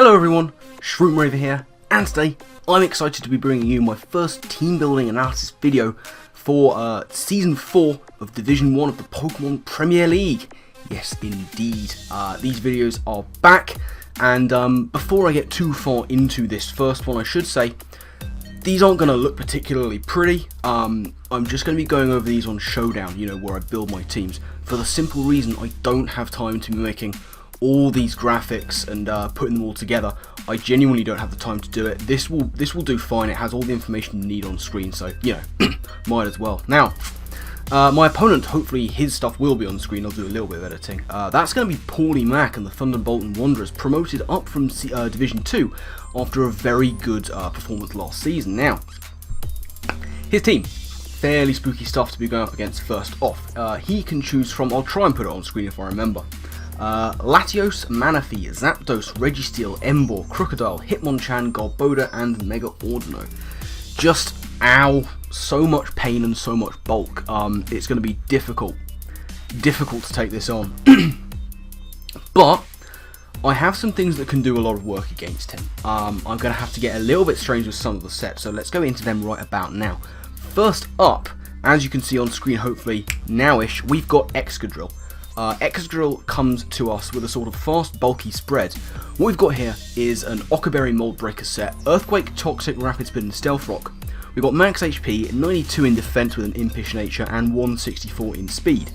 Hello everyone, Shroomraver here, and today I'm excited to be bringing you my first team building analysis video for Season 4 of Division 1 of the Pokémon Premier League. Yes, indeed. These videos are back, and before I get too far into this first one, I should say, these aren't going to look particularly pretty. I'm just going to be going over these on Showdown, you know, where I build my teams, for the simple reason I don't have time to be making all these graphics and putting them all together. I genuinely don't have the time to do it. This will do fine. It has all the information you need on screen, so you know, might as well. Now, my opponent, hopefully his stuff will be on screen. I'll do a little bit of editing. That's going to be PaullyMac and the ThunderBolton Wanderers, promoted up from Division 2 after a very good performance last season. Now, his team, fairly spooky stuff to be going up against first off. He can choose from, I'll try and put it on screen if I remember, Latios, Manaphy, Zapdos, Registeel, Emboar, Crocodile, Hitmonchan, Garboda, and Mega Ordino. Just, ow, so much pain and so much bulk. It's going to be difficult to take this on. But I have some things that can do a lot of work against him. I'm going to have to get a little bit strange with some of the sets, so let's go into them right about now. First up, as you can see on screen hopefully nowish, we've got Exodrill. Exodrill comes to us with a sort of fast, bulky spread. What we've got here is an Ockerberry Mold Breaker set, Earthquake, Toxic, Rapid Spin, and Stealth Rock. We've got max HP, 92 in defense with an impish nature, and 164 in speed.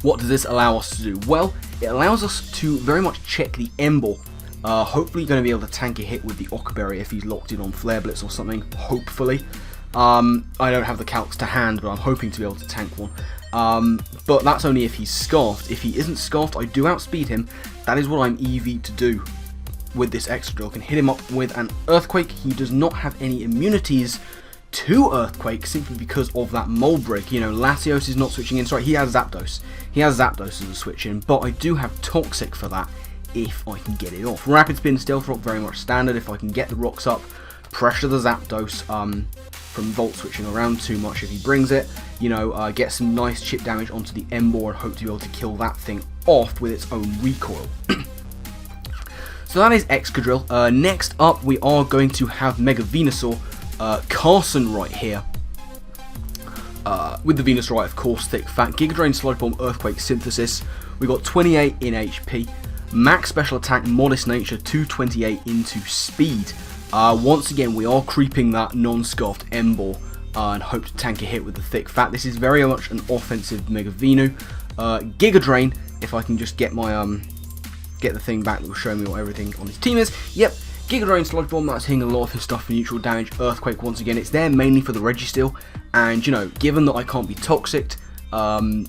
What does this allow us to do? Well, it allows us to very much check the Emboar. Hopefully going to be able to tank a hit with the Ockerberry if he's locked in on Flare Blitz or something, hopefully. I don't have the calcs to hand, but I'm hoping to be able to tank one. But that's only if he's scarfed. If he isn't scarfed, I do outspeed him. That is what I'm EV'd to do with this Exodrill. Can hit him up with an Earthquake. He does not have any immunities to Earthquake simply because of that Mold Break. You know, Latios is not switching in. Sorry, he has Zapdos. He has Zapdos as a switch in, but I do have Toxic for that if I can get it off. Rapid Spin, Stealth Rock, very much standard. If I can get the rocks up, pressure the Zapdos from Volt switching around too much if he brings it, you know, get some nice chip damage onto the Emboar and hope to be able to kill that thing off with its own recoil. So that is Exodrill. Next up we are going to have Mega Venusaur, Carson right here. With the Venusaur right, of course, thick, fat, Giga Drain, Sludge Bomb, Earthquake, Synthesis. We got 28 in HP, max special attack, modest nature, 228 into speed. Once again, we are creeping that non-scarfed Emboar and hope to tank a hit with the thick fat. This is very much an offensive Mega Venu. Giga Drain, if I can just get my get the thing back that will show me what everything on his team is. Yep, Giga Drain, Sludge Bomb, that's hitting a lot of his stuff for neutral damage. Earthquake, once again, it's there mainly for the Registeel. And, you know, given that I can't be Toxic, and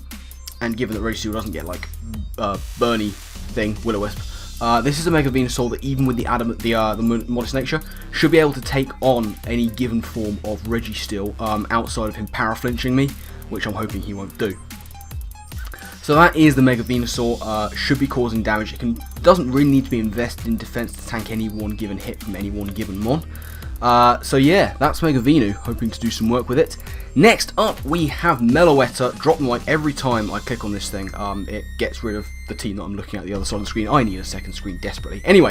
given that Registeel doesn't get, like, Burny thing, Will-O-Wisp, this is a Mega Venusaur that even with the modest nature should be able to take on any given form of Registeel outside of him para-flinching me, which I'm hoping he won't do. So that is the Mega Venusaur, should be causing damage. It doesn't really need to be invested in defense to tank any one given hit from any one given mon. So yeah, that's Mega Venu, hoping to do some work with it. Next up we have Meloetta. Drop the mic every time I click on this thing. It gets rid of the team that I'm looking at the other side of the screen. I need a second screen desperately. Anyway,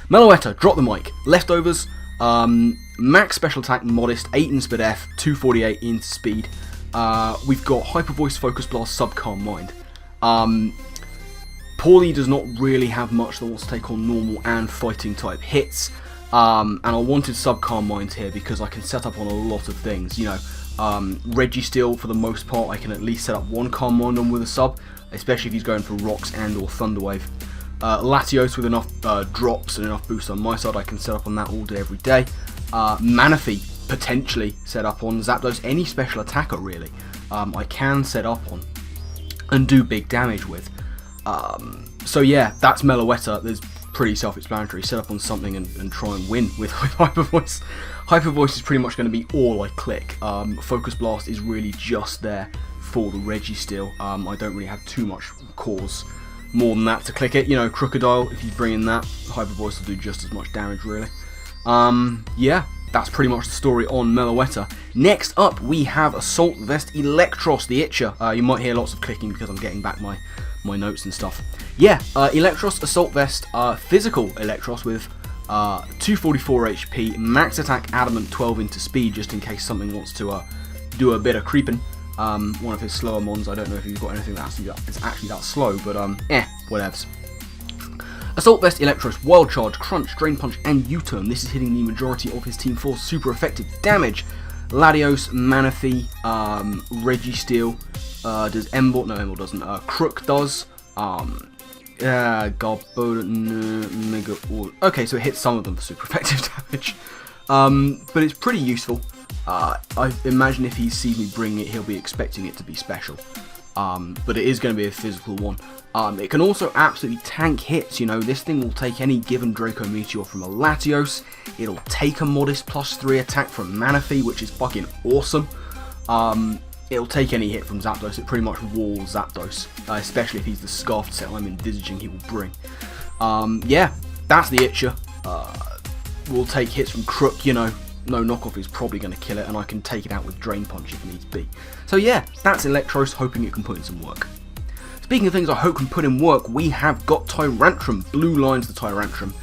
Meloetta, drop the mic. Leftovers, max special attack, modest, 8 in speed F, 248 in speed. We've got Hyper Voice, Focus Blast, Sub-Calm Mind. Paulie does not really have much that wants to take on normal and fighting type hits. And I wanted Sub-Calm Mind here because I can set up on a lot of things, you know. Registeel, for the most part, I can at least set up one Calm Mind on with a sub, especially if he's going for Rocks and or Thunderwave. Latios with enough drops and enough boost on my side, I can set up on that all day, every day. Manaphy, potentially set up on Zapdos, any special attacker really, I can set up on and do big damage with. So yeah, that's Meloetta. There's pretty self-explanatory. Set up on something and try and win with Hyper Voice. Hyper Voice is pretty much going to be all I click. Focus Blast is really just there for the Registeel. I don't really have too much cause more than that to click it. You know, Crocodile, if you bring in that, Hyper Voice will do just as much damage really. Yeah, that's pretty much the story on Meloetta. Next up, we have Assault Vest Electros, the Itcher. You might hear lots of clicking because I'm getting back my my notes and stuff. Yeah, Electros Assault Vest, physical Electros with 244 HP, max attack adamant, 12 into speed, just in case something wants to do a bit of creeping. One of his slower mons, I don't know if he's got anything that's actually that slow, but whatevs. Assault Vest, Electros, Wild Charge, Crunch, Drain Punch, and U-Turn. This is hitting the majority of his team force. Super effective damage. Latios, Manaphy, Registeel, does Emboar? No, Emboar doesn't. Crook does. Mega. Okay, so it hits some of them for super effective damage. But it's pretty useful. I imagine if he sees me bring it, he'll be expecting it to be special. But it is going to be a physical one. It can also absolutely tank hits. You know, this thing will take any given Draco Meteor from a Latios. It'll take a modest +3 attack from Manaphy, which is fucking awesome. It'll take any hit from Zapdos. It pretty much walls Zapdos, especially if he's the Scarfed set I'm envisaging he will bring. Yeah, that's the Itcher. We'll take hits from Crook, you know. No knockoff is probably going to kill it, and I can take it out with Drain Punch if needs be. So yeah, that's Electros, hoping it can put in some work. Speaking of things I hope can put in work, we have got Tyrantrum. Blue Lines the Tyrantrum.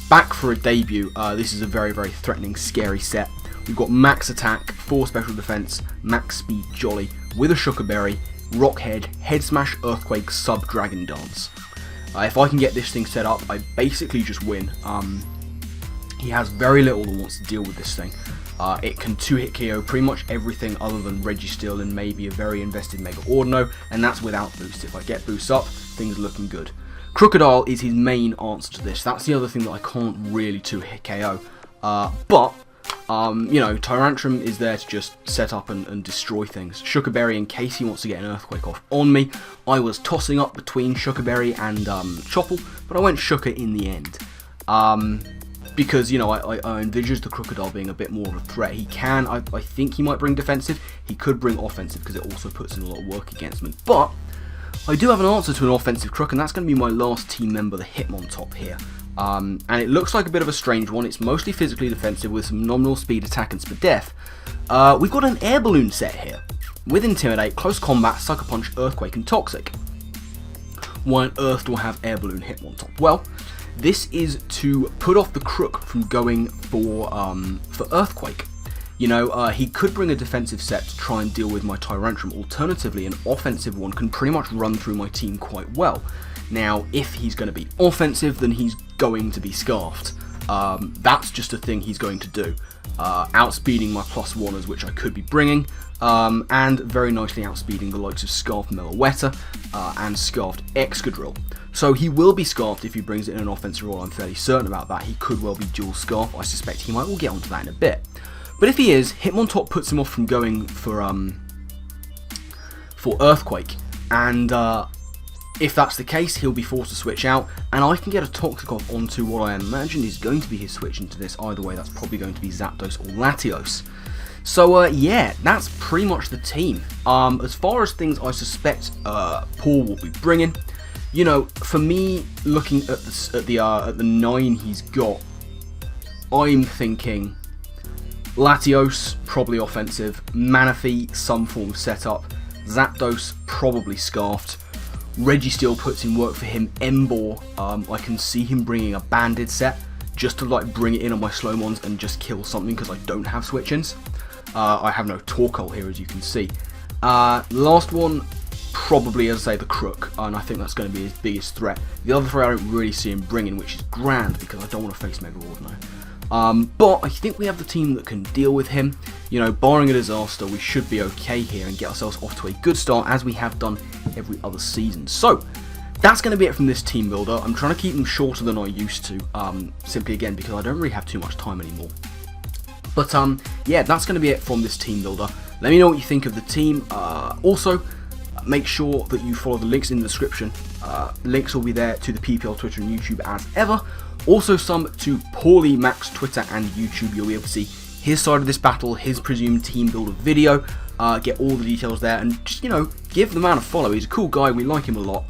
Back for a debut. This is a very, very threatening, scary set. We've got max attack, 4 special defense, max speed Jolly, with a Sugar Berry, Rock Head, Head Smash, Earthquake, Sub Dragon Dance. If I can get this thing set up, I basically just win. He has very little that wants to deal with this thing. It can 2-hit KO pretty much everything other than Registeel and maybe a very invested Mega Ordino, and that's without boost. If I get boosts up, things are looking good. Crocodile is his main answer to this. That's the other thing that I can't really 2-hit KO. You know, Tyrantrum is there to just set up and destroy things. Sugar Berry, in case he wants to get an Earthquake off on me. I was tossing up between Sugar Berry and Chople, but I went Sugar in the end. Because, you know, I envisage the Crocodile being a bit more of a threat. He can, I think he might bring defensive. He could bring offensive because it also puts in a lot of work against me. But I do have an answer to an offensive Crook, and that's going to be my last team member, the Hitmontop here. And it looks like a bit of a strange one. It's mostly physically defensive with some nominal speed attack and speed def. We've got an Air Balloon set here with Intimidate, Close Combat, Sucker Punch, Earthquake, and Toxic. Why on earth do I have Air Balloon Hitmontop? Well, this is to put off the Crook from going for Earthquake. You know, he could bring a defensive set to try and deal with my Tyrantrum. Alternatively, an offensive one can pretty much run through my team quite well. Now, if he's going to be offensive, then he's going to be Scarfed. That's just a thing he's going to do. Outspeeding my +1ers, which I could be bringing, and very nicely outspeeding the likes of Scarfed Meloetta and Scarfed Excadrill. So he will be Scarfed if he brings it in an offensive role. I'm fairly certain about that. He could well be dual Scarf. I suspect he might. We'll get onto that in a bit. But if he is, Hitmontop puts him off from going for Earthquake, and if that's the case, he'll be forced to switch out, and I can get a Toxicroak onto what I imagine is going to be his switch into this. Either way, that's probably going to be Zapdos or Latios. So yeah, that's pretty much the team. As far as things I suspect Paul will be bringing, you know, for me, looking at the 9 he's got, I'm thinking Latios, probably offensive, Manaphy, some form of setup, Zapdos, probably Scarfed, Registeel puts in work for him, Emboar, I can see him bringing a Banded set, just to like bring it in on my Slowmons and just kill something because I don't have switch-ins. I have no Torkoal here, as you can see. Last one, probably, as I say, the Crook, and I think that's going to be his biggest threat. The other threat I don't really see him bringing, which is grand, because I don't want to face Mega Ordino. But I think we have the team that can deal with him. You know, barring a disaster, we should be okay here and get ourselves off to a good start, as we have done every other season. So, that's going to be it from this team builder. I'm trying to keep them shorter than I used to, simply again because I don't really have too much time anymore. But yeah, that's going to be it from this team builder. Let me know what you think of the team. Also, make sure that you follow the links in the description. Links will be there to the PPL Twitter and YouTube as ever. Also some to PaullyMac's Twitter and YouTube. You'll be able to see his side of this battle, his presumed team builder video. Get all the details there and just, you know, give the man a follow. He's a cool guy. We like him a lot.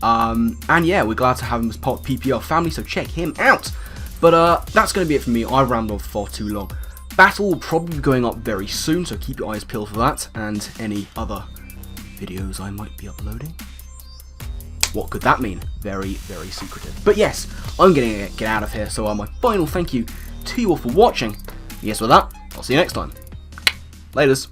And yeah, we're glad to have him as part of the PPL family, so check him out. But that's going to be it for me. I've rambled on for far too long. Battle will probably be going up very soon, so keep your eyes peeled for that and any other videos I might be uploading. What could that mean? Very, very secretive. But yes, I'm going to get out of here, so my final thank you to you all for watching. Yes, with that, I'll see you next time. Laters.